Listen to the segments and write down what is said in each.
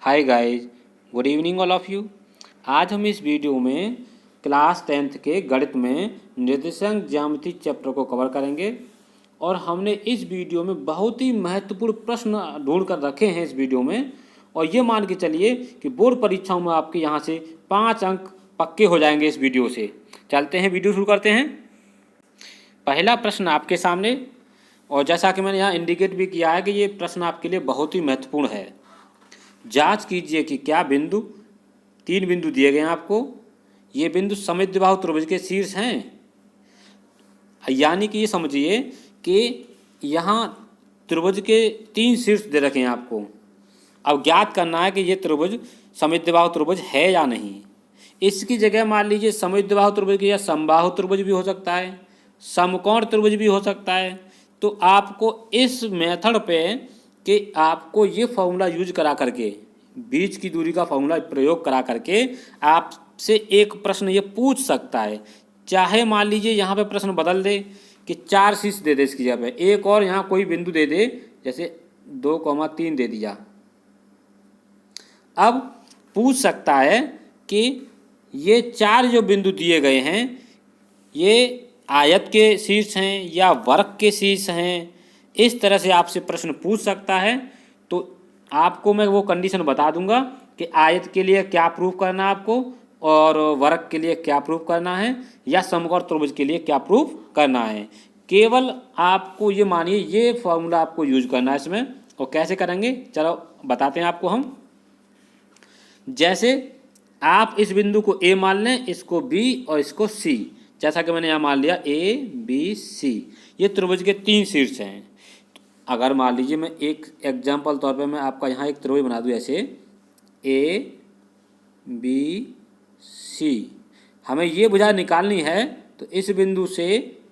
Hi guys, good evening all of you. आज हम इस वीडियो में क्लास 10th के गणित में निर्देशांक ज्यामिति चैप्टर को कवर करेंगे और हमने इस वीडियो में बहुत ही महत्वपूर्ण प्रश्न ढूंढ कर रखे हैं इस वीडियो में। और ये मान के चलिए कि बोर्ड परीक्षाओं में आपके यहाँ से 5 अंक पक्के हो जाएंगे इस वीडियो से। चलते हैं, वीडियो शुरू करते हैं। पहला प्रश्न आपके सामने, और जैसा कि मैंने यहाँ इंडिकेट भी किया है कि ये प्रश्न आपके लिए बहुत ही महत्वपूर्ण है। जांच कीजिए कि क्या बिंदु, 3 बिंदु दिए गए हैं आपको, ये बिंदु समद्विबाहु त्रिभुज के शीर्ष हैं। यानी कि ये समझिए कि यहाँ त्रिभुज के 3 शीर्ष दे रखे हैं आपको। अब ज्ञात करना है कि ये त्रिभुज समद्विबाहु त्रिभुज है या नहीं। इसकी जगह मान लीजिए समद्विबाहु त्रिभुज या समबाहु त्रिभुज भी हो सकता है, समकोण त्रिभुज भी हो सकता है। तो आपको इस मेथड पे कि आपको ये फॉर्मूला यूज करा करके, बीच की दूरी का फॉर्मूला प्रयोग करा करके आपसे एक प्रश्न ये पूछ सकता है। चाहे मान लीजिए यहाँ पे प्रश्न बदल दे कि 4 शीर्ष दे दे इसकी जगह पे, एक और यहाँ कोई बिंदु दे दे, जैसे 2,3 दे दिया। अब पूछ सकता है कि ये 4 जो बिंदु दिए गए हैं ये आयत के शीर्ष हैं या वर्ग के शीर्ष हैं। इस तरह से आपसे प्रश्न पूछ सकता है। तो आपको मैं वो कंडीशन बता दूंगा कि आयत के लिए क्या प्रूफ करना है आपको, और वर्ग के लिए क्या प्रूफ करना है, या समकोण त्रिभुज के लिए क्या प्रूफ करना है। केवल आपको ये मानिए ये फॉर्मूला आपको यूज करना है इसमें। और कैसे करेंगे चलो बताते हैं आपको हम। जैसे आप इस बिंदु को ए मान लें, इसको बी और इसको सी। जैसा कि मैंने यहाँ मान लिया ए बी सी, ये त्रिभुज के 3 शीर्ष हैं। अगर मान लीजिए मैं एक एग्जाम्पल तौर पे मैं आपका यहाँ एक त्रिभुज बना दूँ, ऐसे ए बी सी। हमें ये भुजा निकालनी है तो इस बिंदु से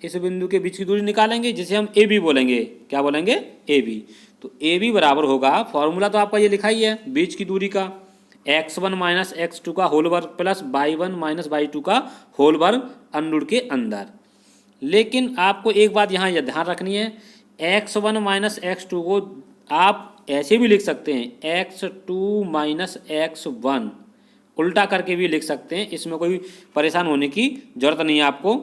इस बिंदु के बीच की दूरी निकालेंगे, जिसे हम ए बी बोलेंगे। क्या बोलेंगे? A B. तो ए बी बराबर होगा, फॉर्मूला तो आपका ये लिखा ही है बीच की दूरी का, x1 माइनस x2 का होल वर्ग प्लस y1 माइनस y2 का होल वर्ग अंडर के अंदर। लेकिन आपको एक बात यहाँ ध्यान रखनी है, x1 माइनस x2 को आप ऐसे भी लिख सकते हैं x2 माइनस x1, उल्टा करके भी लिख सकते हैं। इसमें कोई परेशान होने की ज़रूरत नहीं है आपको।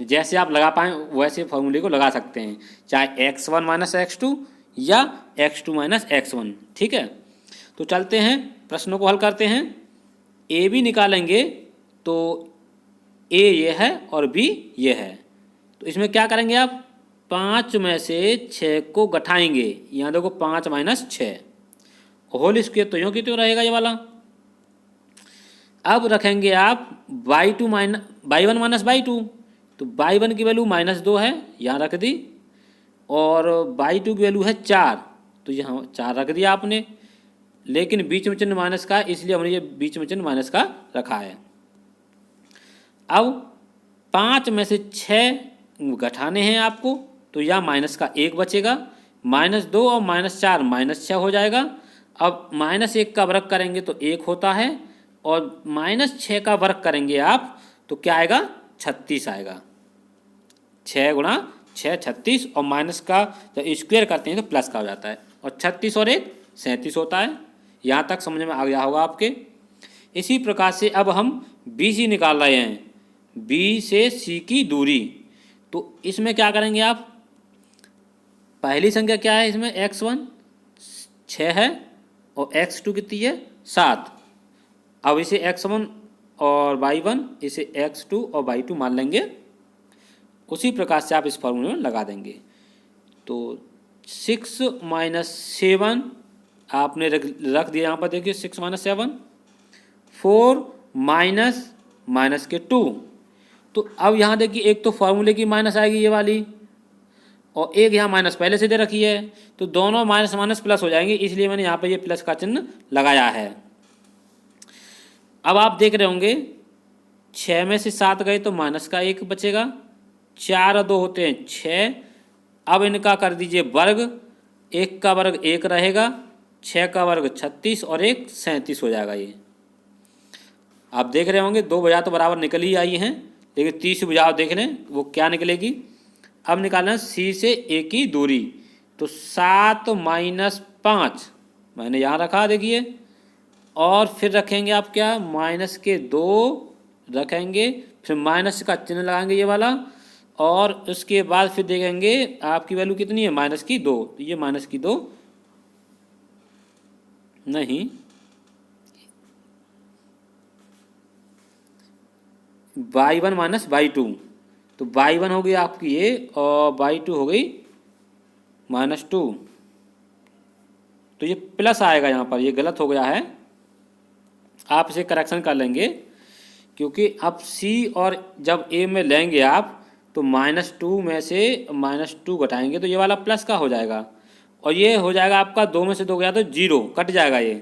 जैसे आप लगा पाएँ वैसे फॉर्मूले को लगा सकते हैं, चाहे x1 माइनस x2 या x2 माइनस x1। ठीक है, तो चलते हैं प्रश्नों को हल करते हैं। ए बी निकालेंगे तो ए ये है और बी ये है। तो इसमें क्या करेंगे आप, 5 में से 6 को घटाएंगे। यहाँ देखो 5 माइनस 6 होल स्क्वायर, तो यूँ की तो रहेगा ये वाला। अब रखेंगे आप y2 minus y1 minus y2, तो y1 की वैल्यू -2 है, यहाँ रख दी। और y2 की वैल्यू है 4, तो यहाँ 4 रख दिया आपने। लेकिन बीच में चिन्ह माइनस का, इसलिए हमने ये बीच में चिन्ह माइनस का रखा है। अब 5 में से 6 घटाने हैं आपको, तो यहाँ माइनस का 1 बचेगा। -2 और -4 -6 हो जाएगा। अब -1 का वर्ग करेंगे तो 1 होता है, और -6 का वर्ग करेंगे आप तो क्या आएगा, 36 आएगा। 6 गुणा 6 36, और माइनस का जब स्क्वायर करते हैं तो प्लस का हो जाता है, और 36 और 1 37 होता है। यहाँ तक समझ में आ गया होगा आपके। इसी प्रकार से अब हम बी सी निकाल रहे हैं, बी से सी की दूरी। तो इसमें क्या करेंगे आप, पहली संख्या क्या है इसमें, x1 6 है और x2 कितनी है, 7। अब इसे x1 और y1, इसे x2 और y2 मान लेंगे। उसी प्रकार से आप इस फॉर्मूले में लगा देंगे। तो 6 माइनस 7 आपने रख दिया यहाँ पर, देखिए 6 माइनस 7, 4 माइनस के 2। तो अब यहाँ देखिए एक तो फॉर्मूले की माइनस आएगी ये वाली, और एक यहाँ माइनस पहले से दे रखी है, तो दोनों माइनस माइनस प्लस हो जाएंगे, इसलिए मैंने यहाँ पे ये प्लस का चिन्ह लगाया है। अब आप देख रहे होंगे 6 में से 7 गए तो माइनस का 1 बचेगा, 4 और 2 होते हैं 6। अब इनका कर दीजिए वर्ग, 1 का वर्ग 1 रहेगा, 6 का वर्ग 36 और 1 37 हो जाएगा। ये आप देख रहे होंगे 2 भुजा तो बराबर निकल ही आई हैं, लेकिन तीसरी भुजा देख लें वो क्या निकलेगी। अब निकालना सी से ए की दूरी, तो 7 माइनस 5 मैंने यहाँ रखा देखिए, और फिर रखेंगे आप क्या, माइनस के 2 रखेंगे, फिर माइनस का चिन्ह लगाएंगे ये वाला, और उसके बाद फिर देखेंगे आपकी वैल्यू कितनी है, माइनस की 2। तो ये माइनस की 2 नहीं, y1 माइनस y2, तो y1 हो गई आपकी ये और y2 हो गई -2। तो ये प्लस आएगा यहाँ पर, ये गलत हो गया है, आप इसे करेक्शन कर लेंगे, क्योंकि अब c और जब a में लेंगे आप तो -2 में से -2 घटाएंगे तो ये वाला प्लस का हो जाएगा, और ये हो जाएगा आपका 2 में से 2 गया तो 0 कट जाएगा ये।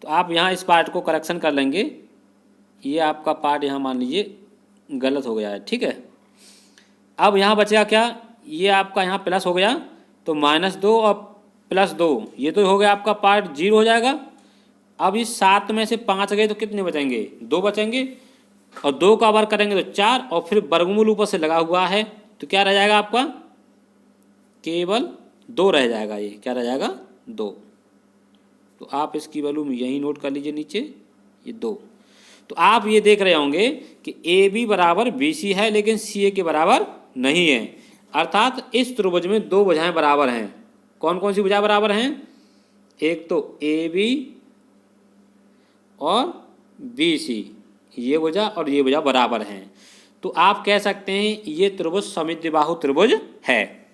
तो आप यहाँ इस पार्ट को करेक्शन कर लेंगे, ये आपका पार्ट यहाँ मान लीजिए गलत हो गया है, ठीक है। अब यहाँ बचेगा क्या, ये आपका यहाँ प्लस हो गया, तो -2 और +2 ये तो हो गया आपका पार्ट 0 हो जाएगा। अब इस 7 में से 5 गए तो कितने बचेंगे, 2 बचेंगे, और 2 का वर्ग करेंगे तो 4, और फिर वर्गमूल ऊपर से लगा हुआ है तो क्या रह जाएगा आपका, केवल 2 रह जाएगा, ये क्या रह जाएगा 2। तो आप इसकी वैल्यू यहीं नोट कर लीजिए नीचे, ये 2। तो आप ये देख रहे होंगे कि ए बी बराबर बी सी है लेकिन सी ए के बराबर नहीं है, अर्थात इस त्रिभुज में 2 भुजाएं बराबर हैं। कौन कौन सी भुजाएं बराबर हैं, एक तो ए बी और बी सी, ये भुजा और ये भुजा बराबर हैं। तो आप कह सकते हैं ये त्रिभुज समद्विबाहु त्रिभुज है।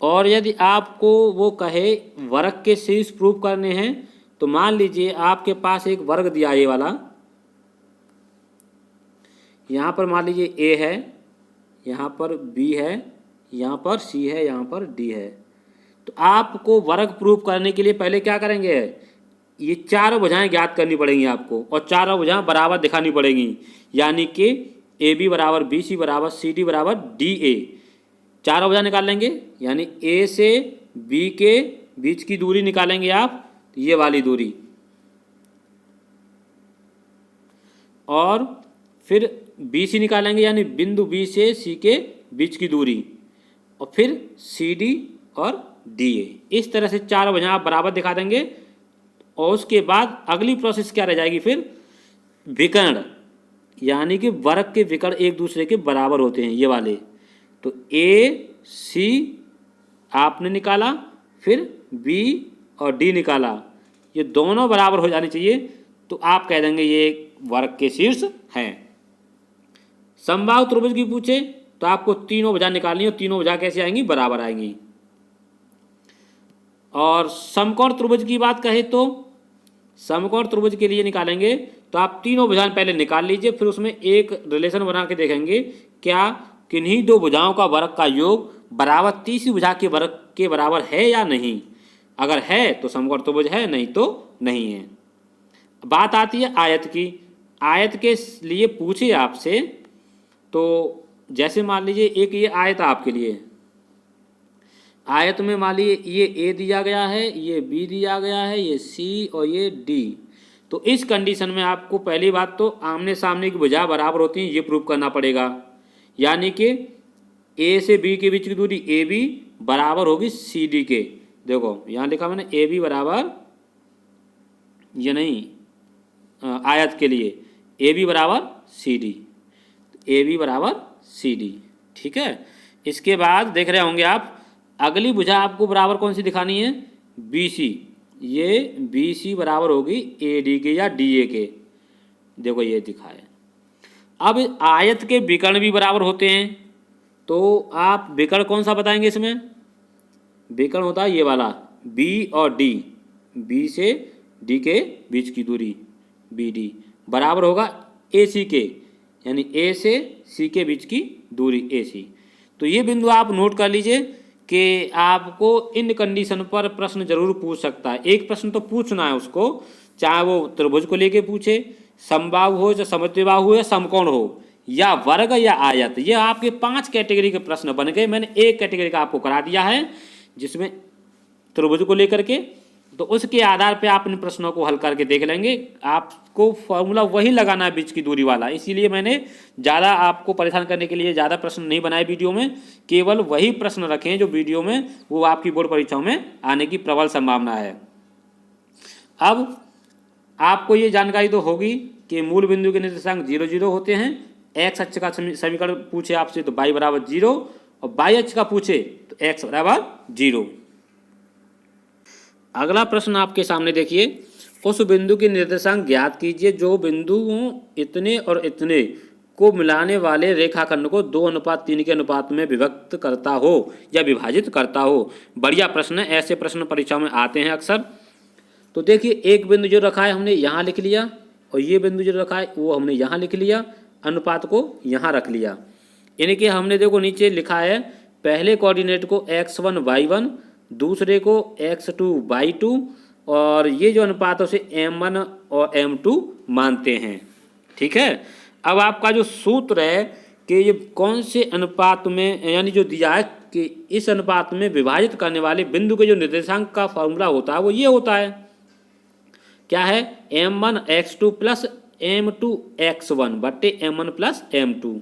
और यदि आपको वो कहे वर्ग के शीर्ष प्रूव करने हैं तो मान लीजिए आपके पास एक वर्ग दिया ये वाला, यहाँ पर मान लीजिए ए है, यहाँ पर बी है, यहाँ पर सी है, यहाँ पर डी है। तो आपको वर्ग प्रूव करने के लिए पहले क्या करेंगे, ये चारों भुजाएं ज्ञात करनी पड़ेंगी आपको, और चारों भुजाएं बराबर दिखानी पड़ेंगी, यानी कि ए बी बराबर बी सी बराबर सी डी बराबर डी ए। चारों भुजा निकाल लेंगे, यानी ए से बी के बीच की दूरी निकालेंगे आप, ये वाली दूरी, और फिर बी सी निकालेंगे, यानी बिंदु बी से सी के बीच की दूरी, और फिर सी डी और डी ए। इस तरह से चारों भुजाएं आप बराबर दिखा देंगे। और उसके बाद अगली प्रोसेस क्या रह जाएगी, फिर विकर्ण, यानी कि वर्ग के विकर्ण एक दूसरे के बराबर होते हैं ये वाले। तो ए सी आपने निकाला, फिर बी और डी निकाला, ये दोनों बराबर हो जाने चाहिए, तो आप कह देंगे ये वर्ग के शीर्ष हैं। समबाहु त्रिभुज की पूछे तो आपको तीनों भुजा निकालनी है, और तीनों भुजा कैसे आएंगी, बराबर आएंगी। और समकोण त्रिभुज की बात कहे तो समकोण त्रिभुज के लिए निकालेंगे तो आप तीनों भुजाएं पहले निकाल लीजिए, फिर उसमें एक रिलेशन बना के देखेंगे क्या किन्हीं दो भुजाओं का वर्ग का योग बराबर तीसरी भुजा के वर्ग के बराबर है या नहीं। अगर है तो समकोण त्रिभुज है, नहीं तो नहीं है। बात आती है आयत की। आयत के लिए पूछे आपसे तो जैसे मान लीजिए एक ये आयत आपके लिए, आयत में मान लीजिए ये ए दिया गया है, ये बी दिया गया है, ये सी और ये डी। तो इस कंडीशन में आपको पहली बात तो आमने सामने की भुजा बराबर होती हैं ये प्रूव करना पड़ेगा, यानी कि ए से बी के बीच की दूरी ए बी बराबर होगी सी डी के। देखो यहाँ लिखा मैंने ए बी बराबर, ये नहीं आयत के लिए ए बी बराबर सी डी, ए बी बराबर सी डी, ठीक है। इसके बाद देख रहे होंगे आप अगली भुजा आपको बराबर कौन सी दिखानी है, बी सी। ये बी सी बराबर होगी ए डी के या डी ए के। देखो ये दिखा है। अब आयत के विकर्ण भी बराबर होते हैं, तो आप विकर्ण कौन सा बताएंगे इसमें, विकर्ण होता है ये वाला बी और डी, बी से डी के बीच की दूरी बी डी बराबर होगा ए सी के, यानी ए से सी के बीच की दूरी ए सी। तो ये बिंदु आप नोट कर लीजिए कि आपको इन कंडीशन पर प्रश्न जरूर पूछ सकता है। एक प्रश्न तो पूछना है उसको, चाहे वो त्रिभुज को लेके पूछे, समबाहु हो या समद्विबाहु हो या समकोण हो या वर्ग या आयत। ये आपके 5 कैटेगरी के प्रश्न बन गए। मैंने एक कैटेगरी का आपको करा दिया है जिसमें त्रिभुज को लेकर के तो उसके आधार पे आप इन प्रश्नों को हल करके देख लेंगे। आपको फॉर्मूला वही लगाना है बीच की दूरी वाला, इसीलिए मैंने ज़्यादा आपको परेशान करने के लिए ज़्यादा प्रश्न नहीं बनाए वीडियो में, केवल वही प्रश्न रखे हैं जो वीडियो में वो आपकी बोर्ड परीक्षाओं में आने की प्रबल संभावना है। अब आपको ये जानकारी तो होगी कि मूल बिंदु के निर्देशांक 0 0 होते हैं। एक्स अक्ष का समीकरण पूछे आपसे तो y बराबर 0 और y अक्ष का पूछे तो x बराबर 0। अगला प्रश्न आपके सामने देखिए, उस बिंदु के निर्देशांक ज्ञात कीजिए जो बिंदुओं इतने और इतने को मिलाने वाले रेखाखंड को 2:3 के अनुपात में विभक्त करता हो या विभाजित करता हो। बढ़िया प्रश्न है, ऐसे प्रश्न परीक्षा में आते हैं अक्सर। तो देखिए, एक बिंदु जो रखा है हमने यहाँ लिख लिया और ये बिंदु जो रखा है वो हमने यहाँ लिख लिया, अनुपात को यहाँ रख लिया। यानी कि हमने देखो नीचे लिखा है पहले कोऑर्डिनेट को x1 y1, दूसरे को x2 y2 और ये जो अनुपात है उसे m1 और m2 मानते हैं। ठीक है, अब आपका जो सूत्र है कि ये कौन से अनुपात में, यानी जो दिया है कि इस अनुपात में विभाजित करने वाले बिंदु के जो निर्देशांक का फॉर्मूला होता है वो ये होता है, क्या है, m1 x2 plus m2 x1 बट्टे m1 plus m2,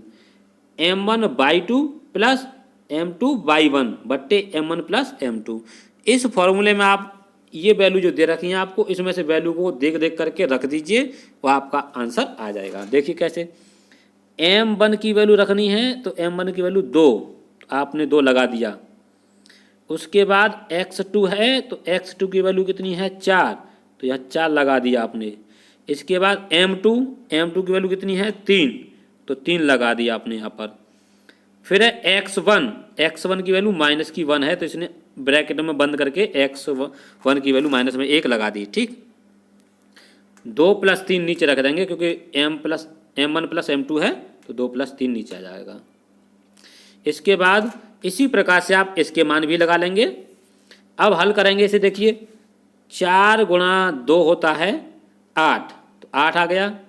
m1 y2 plus m2 y1 बट्टे m1 प्लस m2। इस फॉर्मूले में आप ये वैल्यू जो दे रखी हैं आपको, इसमें से वैल्यू को देख देख करके रख दीजिए, वो आपका आंसर आ जाएगा। देखिए कैसे, m1 की वैल्यू रखनी है तो m1 की वैल्यू 2, आपने 2 लगा दिया। उसके बाद x2 है तो x2 की वैल्यू कितनी है 4, तो यहाँ 4 लगा दिया आपने। इसके बाद m2 की वैल्यू कितनी है 3, तो 3 लगा दिया आपने यहाँ पर। फिर है x1 की वैल्यू -1 है तो इसने ब्रैकेट में बंद करके x1 की वैल्यू -1 लगा दी। ठीक, 2 + 3 नीचे रख देंगे क्योंकि m1 प्लस m2 है तो 2 + 3 नीचे आ जाएगा। इसके बाद इसी प्रकार से आप इसके मान भी लगा लेंगे। अब हल करेंगे इसे, देखिए 4 × 2 होता है 8, तो 8 आ गया,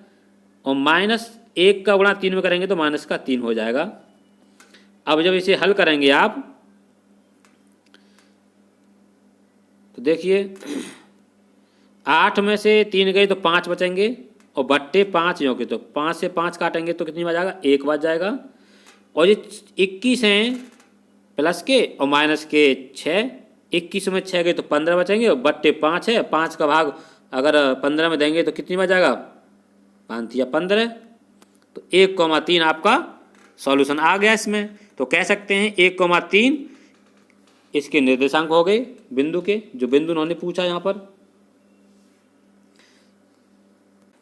और -1 का गुणा 3 में करेंगे तो -3 हो जाएगा। अब जब इसे हल करेंगे आप तो देखिए 8 में से 3 गए तो 5 बचेंगे और बट्टे 5 जो के, तो 5 से 5 काटेंगे तो कितनी बच जाएगा, 1 बच जाएगा। और ये 21 हैं प्लस के और माइनस के 6, 21 में 6 गए तो 15 बचेंगे और बट्टे 5 है, 5 का भाग अगर 15 में देंगे तो कितनी बच जाएगा, 5 या 15, तो 1,3 आपका सॉल्यूशन आ गया इसमें। तो कह सकते हैं 1,3 इसके निर्देशांक हो गए बिंदु के, जो बिंदु उन्होंने पूछा यहाँ पर।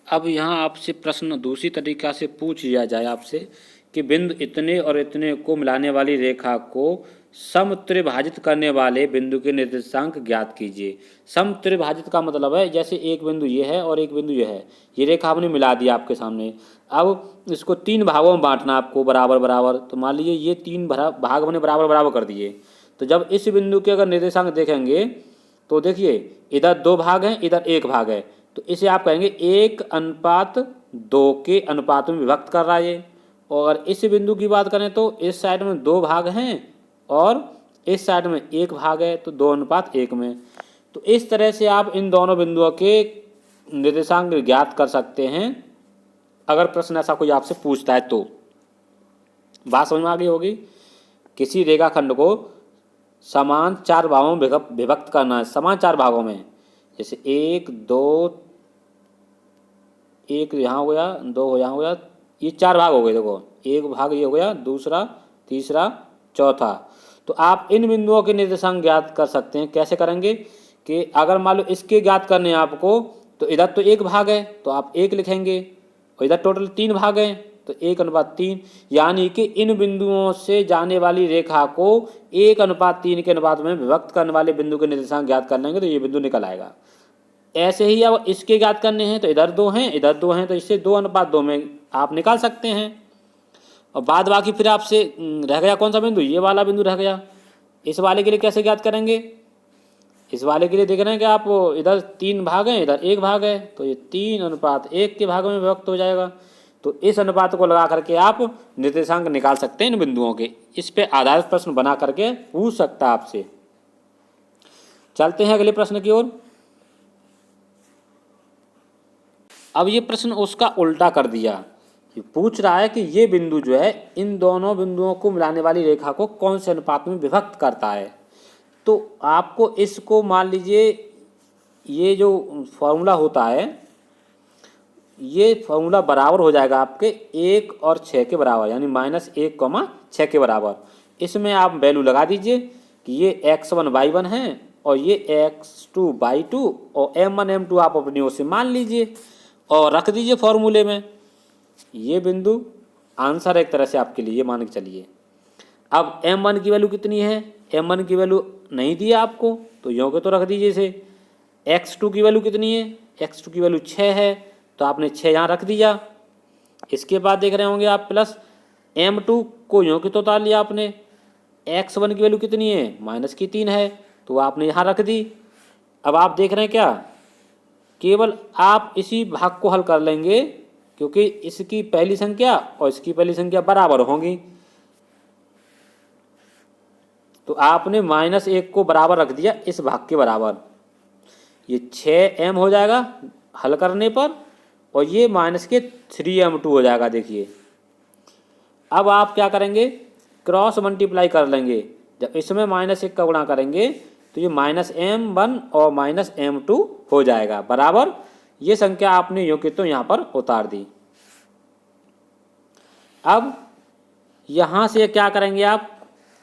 अब यहाँ आपसे प्रश्न दूसरी तरीका से पूछ लिया जाए आपसे कि बिंदु इतने और इतने को मिलाने वाली रेखा को समत्रिभाजित करने वाले बिंदु के निर्देशांक ज्ञात कीजिए। समत्रिभाजित का मतलब है जैसे एक बिंदु ये है और एक बिंदु ये है, ये रेखा हमने मिला दी आपके सामने। अब इसको 3 भागों में बांटना आपको बराबर बराबर, तो मान लीजिए ये 3 भाग हमने बराबर बराबर कर दिए। तो जब इस बिंदु के अगर निर्देशांक देखेंगे तो देखिए इधर 2 भाग हैं, इधर 1 भाग है, तो इसे आप कहेंगे 1:2 के अनुपात में विभक्त कर रहा है ये। और इस बिंदु की बात करें तो इस साइड में 2 भाग हैं और इस साइड में 1 भाग है, तो 2:1 में। तो इस तरह से आप इन दोनों बिंदुओं के निर्देशांक ज्ञात कर सकते हैं अगर प्रश्न ऐसा कोई आपसे पूछता है तो। बात समझ में आ गई होगी। किसी रेखाखंड को समान 4 भागों में विभक्त करना है, समान 4 भागों में, जैसे 1 2 1 यहाँ हो गया, 2 यहाँ हो गया, ये 4 भाग हो गए। देखो 1 भाग ये हो गया, दूसरा, तीसरा, चौथा। तो आप इन बिंदुओं के निर्देशांक ज्ञात कर सकते हैं। कैसे करेंगे कि अगर मान लो इसके ज्ञात करने हैं आपको, तो इधर तो 1 भाग है तो आप 1 लिखेंगे और इधर टोटल 3 भाग हैं तो 1:3, यानी कि इन बिंदुओं से जाने वाली रेखा को 1:3 के अनुपात में विभक्त करने वाले बिंदु के निर्देशांक ज्ञात कर लेंगे तो ये बिंदु निकल आएगा। ऐसे ही अब इसके ज्ञात करने हैं तो इधर 2 हैं, इधर 2 हैं, तो इससे 2:2 में आप निकाल सकते हैं। और बाद बाकी फिर आपसे रह गया कौन सा बिंदु, ये वाला बिंदु रह गया। इस वाले के लिए कैसे ज्ञात करेंगे, इस वाले के लिए देख रहे हैं कि आप इधर 3 भाग हैं, इधर 1 भाग है, तो ये 3:1 के भाग में विभक्त हो जाएगा। तो इस अनुपात को लगा करके आप निर्देशांक निकाल सकते हैं इन बिंदुओं के। इस पे आधारित प्रश्न बना करके पूछ सकता है आपसे। चलते हैं अगले प्रश्न की ओर। अब ये प्रश्न उसका उल्टा कर दिया, ये पूछ रहा है कि ये बिंदु जो है इन दोनों बिंदुओं को मिलाने वाली रेखा को कौन से अनुपात में विभक्त करता है। तो आपको इसको मान लीजिए, ये जो फॉर्मूला होता है, ये फॉर्मूला बराबर हो जाएगा आपके 1 और 6 के बराबर, यानी -1, 6 के बराबर। इसमें आप वैल्यू लगा दीजिए कि ये x1 y1 है और ये x2 y2 और m1 m2 आप अपनी ओर से मान लीजिए और रख दीजिए फॉर्मूले में। ये बिंदु आंसर एक तरह से आपके लिए मान के चलिए। अब m1 की वैल्यू कितनी है, m1 की वैल्यू नहीं दी आपको तो यों के तो रख दीजिए इसे। x2 की वैल्यू कितनी है, x2 की वैल्यू 6 है तो आपने 6 यहाँ रख दिया। इसके बाद देख रहे होंगे आप प्लस m2 को यों के तो उतार लिया आपने। x1 की वैल्यू कितनी है, -3 है तो आपने यहाँ रख दी। अब आप देख रहे हैं क्या, केवल आप इसी भाग को हल कर लेंगे क्योंकि इसकी पहली संख्या और इसकी पहली संख्या बराबर होंगी। तो आपने -1 को बराबर रख दिया इस भाग के बराबर, ये 6m हो जाएगा हल करने पर और ये -3m2 हो जाएगा। देखिए अब आप क्या करेंगे, क्रॉस मल्टीप्लाई कर लेंगे। जब इसमें -1 का गुणा करेंगे तो ये -m1 और -m2 हो जाएगा बराबर। ये संख्या आपने यों की तो यहाँ पर उतार दी। अब यहाँ से क्या करेंगे आप,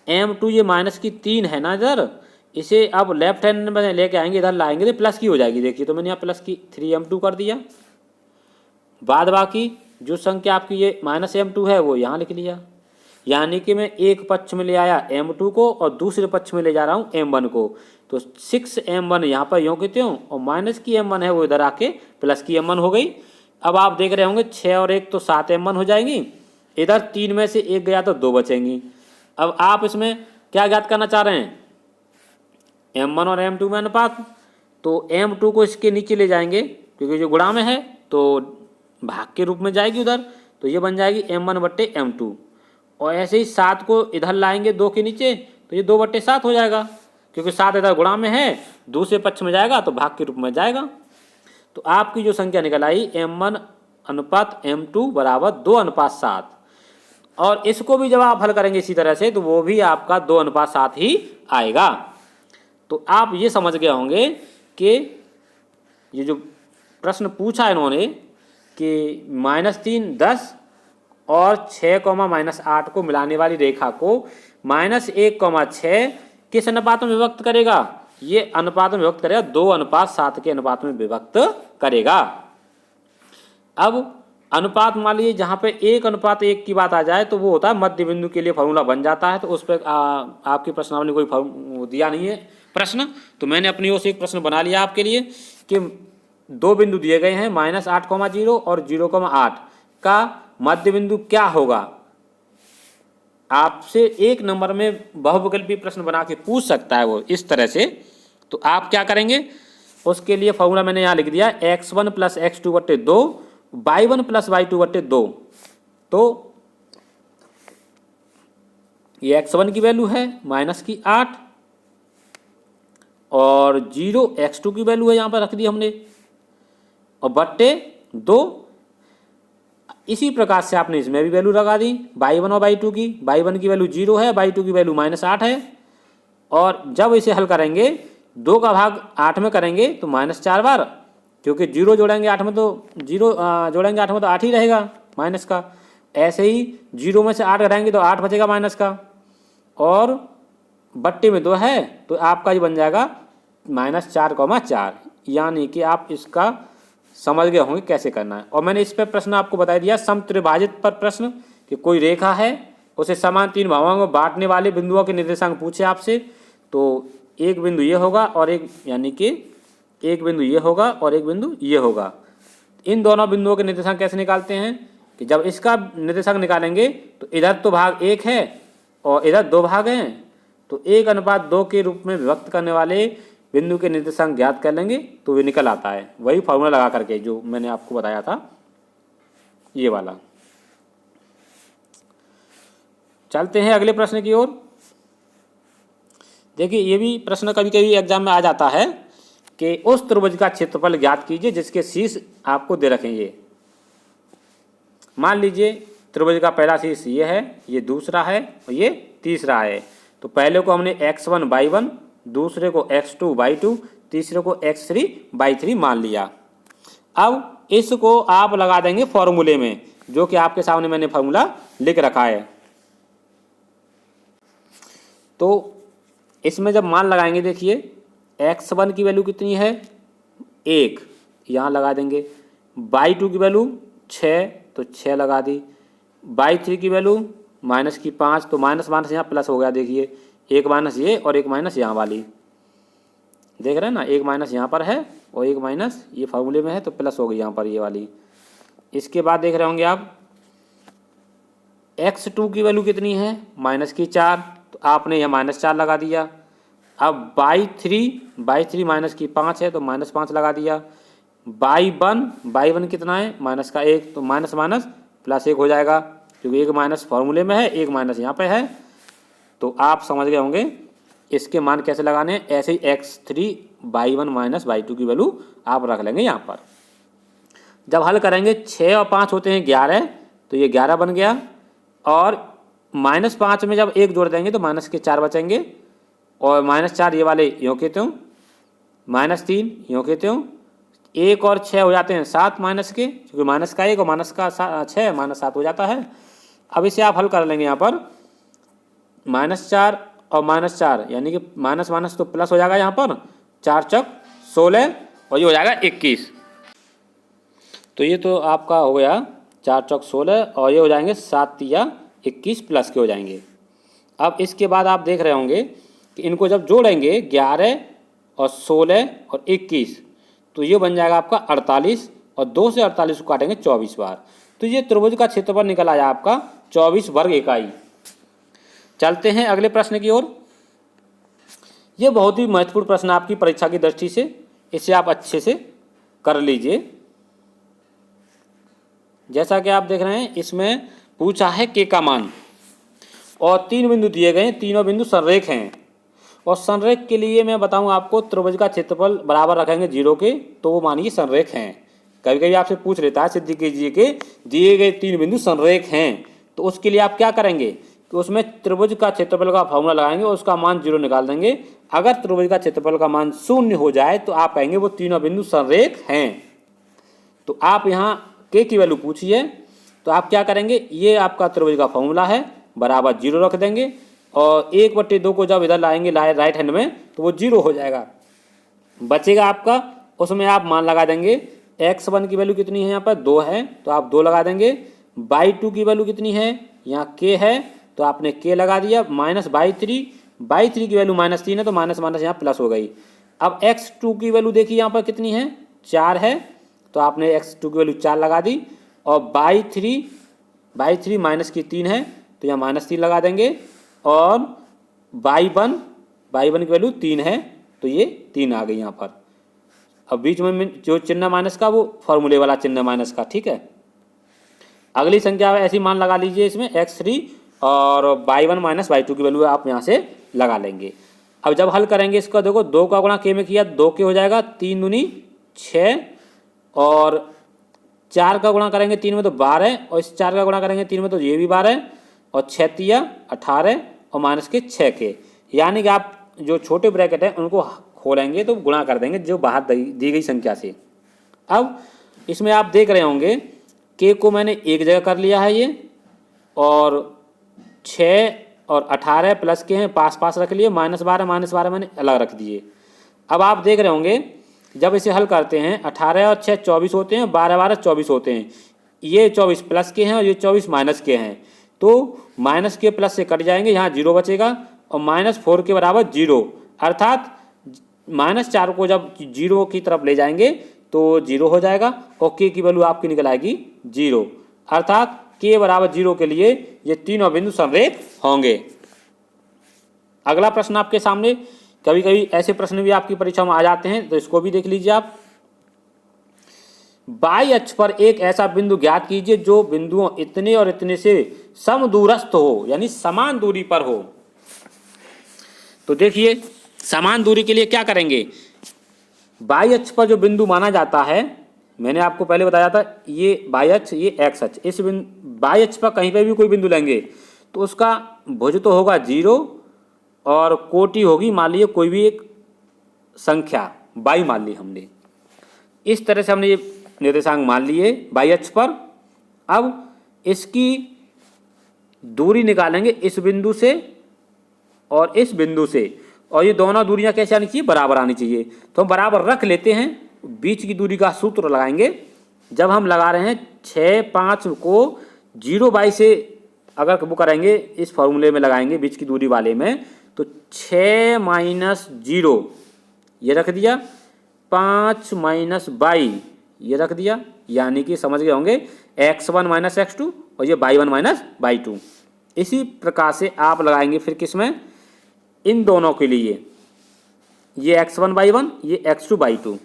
m2 ये -3 है ना इधर, इसे अब लेफ्ट हैंड में लेके आएंगे, इधर लाएंगे तो प्लस की हो जाएगी। देखिए तो मैंने यहाँ प्लस की 3m2 कर दिया। बाद बाकी जो संख्या आपकी ये -m2 है वो यहाँ लिख लिया, यानी कि मैं एक पक्ष में ले आया m2 को और दूसरे पक्ष में ले जा रहा हूँ m1 को। तो 6m1 यहाँ पर यों के त्यों और माइनस की m1 है वो इधर आके प्लस की m1 हो गई। अब आप देख रहे होंगे 6 और 1 तो 7m1 हो जाएंगी, इधर 3 में से 1 गया तो 2 बचेंगी। अब आप इसमें क्या ज्ञात करना चाह रहे हैं, m1 और m2 में अनुपात। तो m2 को इसके नीचे ले जाएंगे क्योंकि जो गुणा में है तो भाग के रूप में जाएगी उधर, तो ये बन जाएगी m1/m2। और ऐसे ही 7 को इधर लाएंगे 2 के नीचे तो ये 2/7 हो जाएगा, क्योंकि 7 इधर गुणा में है दूसरे पक्ष में जाएगा तो भाग के रूप में जाएगा। तो आपकी जो संख्या निकल आई m1/m2 = 2:7। और इसको भी जब आप हल करेंगे इसी तरह से तो वो भी आपका 2:7 ही आएगा। तो आप ये समझ गए होंगे कि ये जो प्रश्न पूछा इन्होंने कि -3, 10 और 6, -8 को मिलाने वाली रेखा को -1, 6 किस अनुपात में विभक्त करेगा, ये अनुपात में विभक्त करेगा 2:7 के अनुपात में विभक्त करेगा। अब अनुपात मान लीजिए जहाँ पे 1:1 की बात आ जाए तो वो होता है मध्य बिंदु के लिए फॉर्मूला बन जाता है। तो उस पर आपकी प्रश्नावली कोई दिया नहीं है प्रश्न, तो मैंने अपनी ओर से एक प्रश्न बना लिया आपके लिए कि 2 बिंदु दिए गए हैं -8, 0 और 0,8 का मध्य बिंदु क्या होगा। आपसे 1 नंबर में बहुविकल्पी प्रश्न बना के पूछ सकता है वो इस तरह से। तो आप क्या करेंगे, उसके लिए फॉर्मूला मैंने यहाँ लिख दिया x1 + x2/2 y1 + y2/2। तो ये x1 की वैल्यू है -8 और 0 x2 की वैल्यू है यहाँ पर रख दी हमने और /2। इसी प्रकार से आपने इसमें भी वैल्यू लगा दी y1 और y2 की। y1 की वैल्यू 0 है, y2 की वैल्यू -8 है। और जब इसे हल करेंगे 2 का भाग 8 में करेंगे तो -4 बार, क्योंकि 0 जोड़ेंगे 8 में तो 0 जोड़ेंगे 8 में तो 8 ही रहेगा माइनस का। ऐसे ही 0 में से 8 घटाएंगे तो 8 बचेगा माइनस का, और बट्टे में 2 है तो आपका ये बन जाएगा -4,4। यानी कि आप इसका समझ गए होंगे कैसे करना है। और मैंने इस पर प्रश्न आपको बता दिया समत्रिभाजित पर प्रश्न कि कोई रेखा है उसे समान 3 भागों में बांटने वाले बिंदुओं के निर्देशांक पूछे आपसे, तो एक बिंदु ये होगा और एक, यानी कि एक बिंदु ये होगा और एक बिंदु ये होगा। इन दोनों बिंदुओं के निर्देशांक कैसे निकालते हैं कि जब इसका निर्देशांक निकालेंगे तो इधर तो भाग 1 है और इधर 2 भाग हैं, तो 1:2 के रूप में विभक्त करने वाले बिंदु के निर्देशांक ज्ञात कर लेंगे तो वे निकल आता है। वही फॉर्मूला लगा करके जो मैंने आपको बताया था ये वाला। चलते हैं अगले प्रश्न की ओर। देखिए ये भी प्रश्न कभी कभी एग्जाम में आ जाता है कि उस त्रिभुज का क्षेत्रफल ज्ञात कीजिए जिसके शीर्ष आपको दे रखेंगे। मान लीजिए त्रिभुज का पहला शीर्ष ये है, ये दूसरा है और ये तीसरा है। तो पहले को हमने x1 y1, दूसरे को x2 y2, तीसरे को x3 y3 मान लिया। अब इसको आप लगा देंगे फॉर्मूले में, जो कि आपके सामने मैंने फॉर्मूला लिख रखा है। तो इसमें जब मान लगाएंगे, देखिए x1 की वैल्यू कितनी है 1, यहाँ लगा देंगे। y2 की वैल्यू 6, तो 6 लगा दी। y3 की वैल्यू -5, तो माइनस माइनस यहाँ प्लस हो गया। देखिए एक माइनस ये और एक माइनस यहाँ वाली, देख रहे हैं ना, एक माइनस यहाँ पर है और एक माइनस ये फार्मूले में है, तो प्लस हो गई यहाँ पर ये वाली। इसके बाद देख रहे होंगे आप x2 की वैल्यू कितनी है -4, तो आपने यहाँ -4 लगा दिया। अब y3 -5 है, तो -5 लगा दिया। y1 कितना है -1, तो माइनस माइनस +1 हो जाएगा, क्योंकि एक माइनस फार्मूले में है, एक माइनस यहाँ पे है। तो आप समझ गए होंगे इसके मान कैसे लगाने हैं। ऐसे ही x3 y1 y2 की वैल्यू आप रख लेंगे यहाँ पर। जब हल करेंगे 6 और 5 होते हैं 11, तो ये 11 बन गया। और -5 में जब 1 जोड़ देंगे तो -4 बचेंगे, और -4 ये वाले यूँ के त्यों, -3 यूँ के त्यों, 1 और 6 हो जाते हैं 7 माइनस के, क्योंकि माइनस का 1 और माइनस का 6 -7 हो जाता है। अब इसे आप हल कर लेंगे यहाँ पर, -4 और -4 यानी कि माइनस माइनस तो प्लस हो जाएगा यहाँ पर, 4 चौक 16 और ये हो जाएगा 21। तो ये तो आपका हो गया 4 चौक 16 और ये हो जाएंगे 7 तिया 21 प्लस के हो जाएंगे। अब इसके बाद आप देख रहे होंगे कि इनको जब जोड़ेंगे 11 और 16 और 21, तो ये बन जाएगा आपका 48, और 2 से 48 को काटेंगे 24 बार। तो ये त्रिभुज का क्षेत्रफल निकल आया आपका 24 वर्ग इकाई। चलते हैं अगले प्रश्न की ओर। ये बहुत ही महत्वपूर्ण प्रश्न आपकी परीक्षा की दृष्टि से, इसे आप अच्छे से कर लीजिए। जैसा कि आप देख रहे हैं इसमें पूछा है k का मान, और 3 बिंदु दिए गए हैं, तीनों बिंदु संरेख हैं। और संरेख के लिए मैं बताऊं आपको, त्रिभुज का क्षेत्रफल बराबर रखेंगे 0 के, तो वो मानिए संरेख हैं। कभी कभी आपसे पूछ लेता है सिद्ध कीजिए कि दिए गए 3 बिंदु संरेख हैं, तो उसके लिए आप क्या करेंगे कि उसमें त्रिभुज का क्षेत्रफल का फॉर्मूला लगाएंगे और उसका मान 0 निकाल देंगे। अगर त्रिभुज का क्षेत्रफल का मान 0 हो जाए तो आप कहेंगे वो तीनों बिंदु संरेख हैं। तो आप यहाँ k की वैल्यू पूछिए, तो आप क्या करेंगे, ये आपका त्रिभुज का फॉर्मूला है, बराबर 0 रख देंगे, और 1/2 को जब इधर लाएंगे राइट हैंड में, तो वो 0 हो जाएगा। बचेगा आपका, उसमें आप मान लगा देंगे। x1 की वैल्यू कितनी है यहाँ पर 2 है, तो आप 2 लगा देंगे। y2 की वैल्यू कितनी है, यहाँ k है, तो आपने k लगा दिया। -y3 की वैल्यू -3 है, तो माइनस माइनस यहाँ प्लस हो गई। अब x2 की वैल्यू देखिए यहाँ पर कितनी है 4 है, तो आपने x2 की वैल्यू 4 लगा दी। और y3 माइनस की 3 है, तो यहाँ -3 लगा देंगे। और y1 की वैल्यू 3 है, तो ये 3 आ गई यहाँ पर। अब बीच में जो चिन्ह माइनस का, वो फॉर्मूले वाला चिन्ह माइनस का, ठीक है। अगली संख्या ऐसी मान लगा लीजिए इसमें x3 और y1 y2 की वैल्यू आप यहाँ से लगा लेंगे। अब जब हल करेंगे इसका, देखो 2 का गुणा k में किया 2 k हो जाएगा, 3 दूनी 6, और 4 का गुणा करेंगे 3 में तो 12, और इस 4 का गुणा करेंगे 3 में तो ये भी 12, और 6 तिया 18 और माइनस के 6 के। यानी कि आप जो छोटे ब्रैकेट हैं उनको खोलेंगे तो गुणा कर देंगे जो बाहर दी गई संख्या से। अब इसमें आप देख रहे होंगे k को मैंने एक जगह कर लिया है ये, और 6 और 18 प्लस के हैं पास पास रख लिए, -12 मैंने अलग रख दिए। अब आप देख रहे होंगे जब इसे हल करते हैं 18 और 6 24 होते हैं, 12 24 होते हैं। ये 24 प्लस के हैं और ये 24 माइनस के हैं, तो माइनस के प्लस से कट जाएंगे, यहाँ 0 बचेगा। और -4 के बराबर 0, अर्थात -4 को जब 0 की तरफ ले जाएंगे तो 0 हो जाएगा, और k की वैल्यू आपकी निकल आएगी 0, अर्थात k बराबर 0 के लिए ये तीनों बिंदु संरेख होंगे। अगला प्रश्न आपके सामने, कभी कभी ऐसे प्रश्न भी आपकी परीक्षा में आ जाते हैं, तो इसको भी देख लीजिए आप। बाई अक्ष पर एक ऐसा बिंदु ज्ञात कीजिए जो बिंदुओं इतने और इतने से समदूरस्थ हो, यानी समान दूरी पर हो। तो देखिए समान दूरी के लिए क्या करेंगे, बाई अक्ष पर जो बिंदु माना जाता है, मैंने आपको पहले बताया था, ये बाई अक्ष, ये एक्स अक्ष, इस बाई अक्ष पर कहीं पे भी कोई बिंदु लेंगे तो उसका भुज तो होगा 0 और कोटि होगी मान लीजिए कोई भी एक संख्या बाई मान ली हमने। इस तरह से हमने ये निर्देशांक मान लिए बाई अक्ष पर। अब इसकी दूरी निकालेंगे इस बिंदु से और इस बिंदु से, और ये दोनों दूरियां कैसे आनी चाहिए, बराबर आनी चाहिए। तो हम बराबर रख लेते हैं, बीच की दूरी का सूत्र लगाएंगे। जब हम लगा रहे हैं 6, 5 को 0 बाई से अगर वो करेंगे, इस फॉर्मूले में लगाएंगे बीच की दूरी वाले में, तो 6 माइनस 0 ये रख दिया, 5 माइनस बाई ये रख दिया, यानी कि समझ गए होंगे x1 माइनस x2 और ये y1 माइनस y2। इसी प्रकार से आप लगाएंगे फिर किसमें, इन दोनों के लिए, ये x1 y1 ये x2 y2।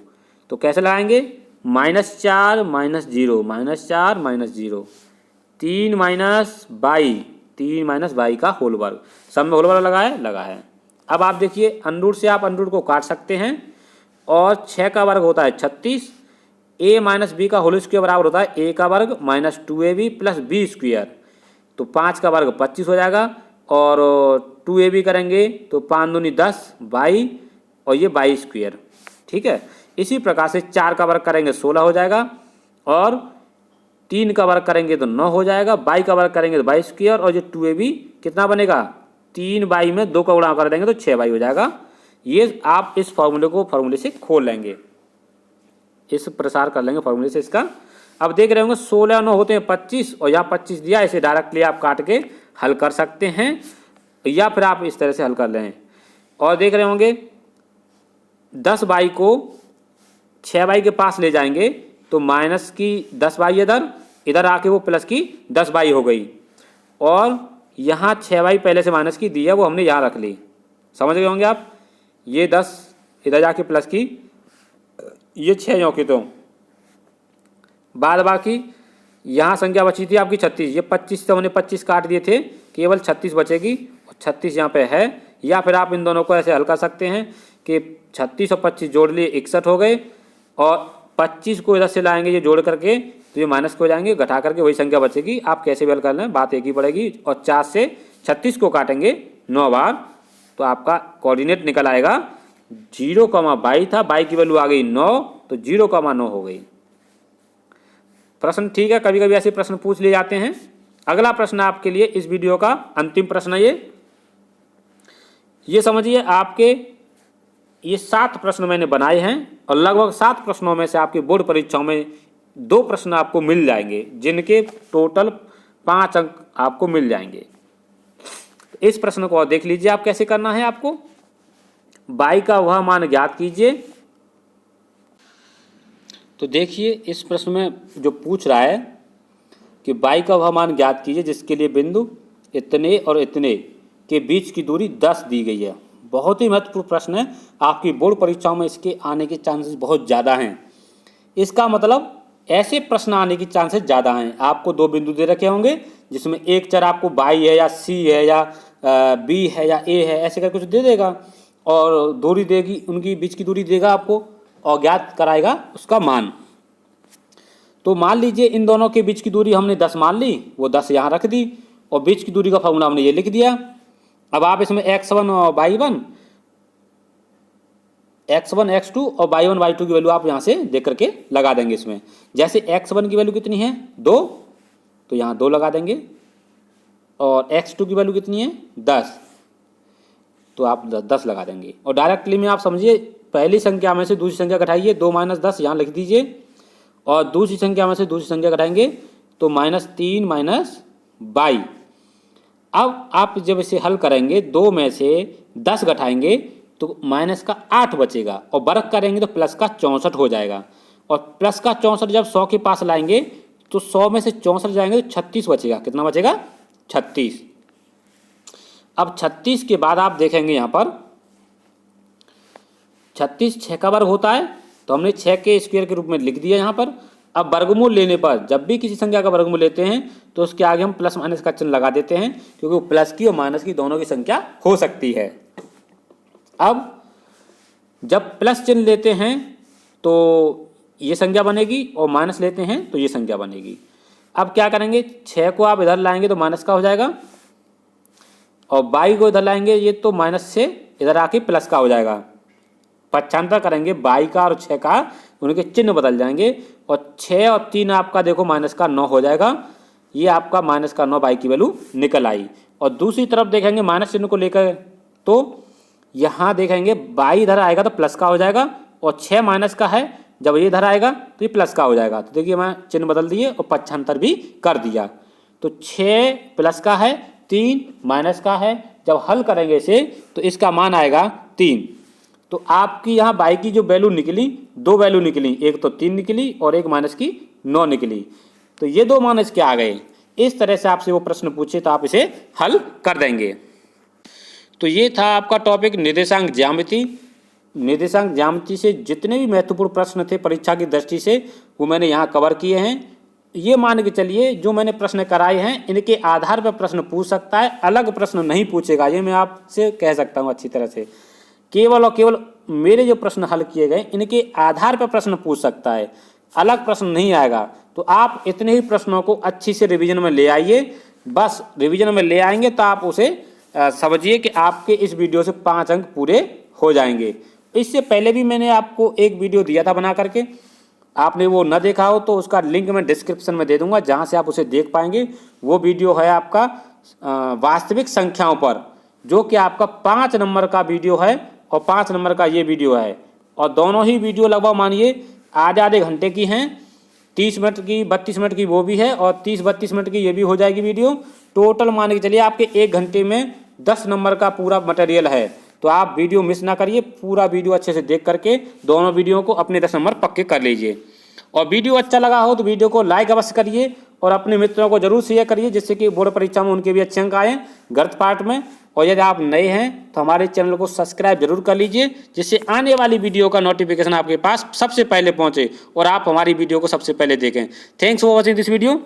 तो कैसे लगाएंगे, -4 माइनस 0 -4 माइनस 0, 3 माइनस बाई का होल वर्ग, सब में होल वर्ग लगा है। अब आप देखिए अंडरूट से आप अंडरूट को काट सकते हैं और 6 का वर्ग होता है 36, a माइनस बी का होल स्क्वायर बराबर होता है a का वर्ग minus 2ab plus B square. तो 5 का वर्ग 25 हो जाएगा और 2ab करेंगे तो 5 दूनी 10 22 और ये बाई स्क्वायर। ठीक है, इसी प्रकार से 4 का वर्ग करेंगे 16 हो जाएगा और 3 का वर्ग करेंगे तो 9 हो जाएगा, बाई का वर्ग करेंगे तो बाई स्क्वायर और जो 2ab कितना बनेगा, 3 बाई में 2 का गुणा कर देंगे तो 6 बाई हो जाएगा। ये आप इस फॉर्मूले से खोल लेंगे, इस प्रसार कर लेंगे फॉर्मूले से इसका। अब देख रहे होंगे 16 9 होते हैं 25 और यहाँ 25 दिया, इसे डायरेक्टली आप काट के हल कर सकते हैं या फिर आप इस तरह से हल कर लें। और देख रहे होंगे 10 बाई को 6 बाई के पास ले जाएंगे तो माइनस की 10 बाई इधर आके वो प्लस की 10 बाई हो गई, और यहाँ 6 बाई पहले से माइनस की दी है वो हमने यहाँ रख ली, समझ गए होंगे आप। ये 10 इधर जाके प्लस की, ये 6 यों की, तो बाद बाकी यहाँ संख्या बची थी आपकी 36, ये 25 से हमने 25 काट दिए थे, केवल 36 बचेगी और 36 यहाँ पे है। या फिर आप इन दोनों को ऐसे हल कर सकते हैं कि 36 और 25 जोड़ लिए 61 हो गए और 25 को इधर से लाएंगे ये जोड़ करके तो ये माइनस हो जाएंगे, घटा करके वही संख्या बचेगी। आप कैसे भी हल कर लें, बात एक ही पड़ेगी। और 4 से 36 को काटेंगे 9 बार तो आपका कोऑर्डिनेट निकल आएगा 0,22 था, बाई की वैल्यू आ गई 9 तो 0,9 हो गई। प्रश्न ठीक है, कभी कभी ऐसे प्रश्न पूछ लिए जाते हैं। अगला प्रश्न आपके लिए इस वीडियो का अंतिम प्रश्न है ये समझिए, आपके ये 7 प्रश्न मैंने बनाए हैं और लगभग 7 प्रश्नों में से आपकी बोर्ड परीक्षाओं में 2 प्रश्न आपको मिल जाएंगे, जिनके टोटल 5 अंक आपको मिल जाएंगे। इस प्रश्न को और देख लीजिए आप कैसे करना है आपको। बाई का वह मान ज्ञात कीजिए। तो देखिए इस प्रश्न में जो पूछ रहा है कि बाई का वह मान ज्ञात कीजिए जिसके लिए बिंदु इतने और इतने के बीच की दूरी 10 दी गई है। बहुत ही महत्वपूर्ण प्रश्न है, आपकी बोर्ड परीक्षाओं में इसके आने के चांसेस बहुत ज़्यादा हैं। इसका मतलब ऐसे प्रश्न आने की चांसेस ज़्यादा हैं। आपको 2 बिंदु दे रखे होंगे जिसमें एक चर आपको बाई है या सी है या बी है या ए है, ऐसे करके कुछ दे देगा और दूरी देगी, उनकी बीच की दूरी देगा आपको और ज्ञात कराएगा उसका मान। तो मान लीजिए इन दोनों के बीच की दूरी हमने 10 मान ली, वो 10 यहाँ रख दी और बीच की दूरी का फॉर्मूला हमने ये लिख दिया। अब आप इसमें x1 और y1, x1 x2 और y1 y2 की वैल्यू आप यहाँ से देख करके लगा देंगे। इसमें जैसे x1 की वैल्यू कितनी है 2, तो यहाँ 2 लगा देंगे और x2 की वैल्यू कितनी है 10, तो आप 10 लगा देंगे। और डायरेक्टली में आप समझिए पहली संख्या में से दूसरी संख्या घटाइए, 2 - 10 यहाँ लिख दीजिए और दूसरी संख्या में से दूसरी संख्या घटाएंगे तो -3 - 22। अब आप जब इसे हल करेंगे 2 में से 10 घटाएंगे तो माइनस का 8 बचेगा और वर्ग करेंगे तो प्लस का 64 हो जाएगा। और प्लस का 64 जब 100 के पास लाएंगे तो 100 में से 64 जाएंगे तो 36 बचेगा। कितना बचेगा 36। अब 36 के बाद आप देखेंगे यहाँ पर 36 6 का वर्ग होता है, तो हमने 6 के स्क्वायर के रूप में लिख दिया यहाँ पर। अब वर्गमूल लेने पर जब भी किसी संख्या का वर्गमूल लेते हैं तो उसके आगे हम प्लस माइनस का चिन्ह लगा देते हैं, क्योंकि वो प्लस की और माइनस की दोनों की संख्या हो सकती है। अब जब प्लस चिन्ह लेते हैं तो ये संख्या बनेगी, और माइनस लेते हैं तो ये संख्या बनेगी। अब क्या करेंगे, 6 को आप इधर लाएंगे तो माइनस का हो जाएगा, और 22 को इधर लाएंगे ये तो माइनस से इधर आके प्लस का हो जाएगा। पक्षांतर करेंगे 22 का और 6 का, उनके चिन्ह बदल जाएंगे, और 6 और 3 आपका देखो माइनस का 9 हो जाएगा। ये आपका माइनस का 9 बाई की वैल्यू निकल आई। और दूसरी तरफ देखेंगे माइनस चिन्ह को लेकर, तो यहाँ देखेंगे 22 इधर आएगा तो प्लस का हो जाएगा, और 6 माइनस का है, जब ये इधर आएगा तो ये प्लस का हो जाएगा। तो देखिए मैं चिन्ह बदल दिए और पक्षांतर भी कर दिया। तो 6 प्लस का है, 3 माइनस का है, जब हल करेंगे इसे तो इसका मान आएगा 3। तो आपकी यहाँ बाई की जो वैल्यू निकली, 2 वैल्यू निकली, एक तो 3 निकली और एक माइनस की 9 निकली। तो ये 2 मान इसके आ गए। इस तरह से आपसे वो प्रश्न पूछे तो आप इसे हल कर देंगे। तो ये था आपका टॉपिक निर्देशांक ज्यामिति। निर्देशांक ज्यामिति से जितने भी महत्वपूर्ण प्रश्न थे परीक्षा की दृष्टि से, वो मैंने यहाँ कवर किए हैं। ये मान के चलिए जो मैंने प्रश्न कराए हैं इनके आधार पर प्रश्न पूछ सकता है, अलग प्रश्न नहीं पूछेगा, ये मैं आपसे कह सकता हूँ अच्छी तरह से। केवल और केवल मेरे जो प्रश्न हल किए गए इनके आधार पर प्रश्न पूछ सकता है, अलग प्रश्न नहीं आएगा। तो आप इतने ही प्रश्नों को अच्छी से रिवीजन में ले आइए। बस रिवीजन में ले आएंगे तो आप उसे समझिए कि आपके इस वीडियो से 5 अंक पूरे हो जाएंगे। इससे पहले भी मैंने आपको एक वीडियो दिया था बना करके, आपने वो न देखा हो तो उसका लिंक मैं डिस्क्रिप्शन में दे दूंगा, जहाँ से आप उसे देख पाएंगे। वो वीडियो है आपका वास्तविक संख्याओं पर, जो कि आपका 5 नंबर का वीडियो है और 5 नंबर का ये वीडियो है। और दोनों ही वीडियो लगभग मानिए आधे घंटे की हैं, 30 मिनट की 32 मिनट की वो भी है, और 30-32 मिनट की ये भी हो जाएगी वीडियो। टोटल मान के चलिए आपके 1 घंटे में 10 नंबर का पूरा मटेरियल है। तो आप वीडियो मिस ना करिए, पूरा वीडियो अच्छे से देख करके दोनों वीडियो को अपने 10 नंबर पक्के कर लीजिए। और वीडियो अच्छा लगा हो तो वीडियो को लाइक अवश्य करिए और अपने मित्रों को जरूर शेयर करिए, जिससे कि बोर्ड परीक्षा में उनके भी अच्छे अंक आए गणित पार्ट में। और यदि आप नए हैं तो हमारे चैनल को सब्सक्राइब जरूर कर लीजिए, जिससे आने वाली वीडियो का नोटिफिकेशन आपके पास सबसे पहले पहुंचे और आप हमारी वीडियो को सबसे पहले देखें। Thanks for watching this video.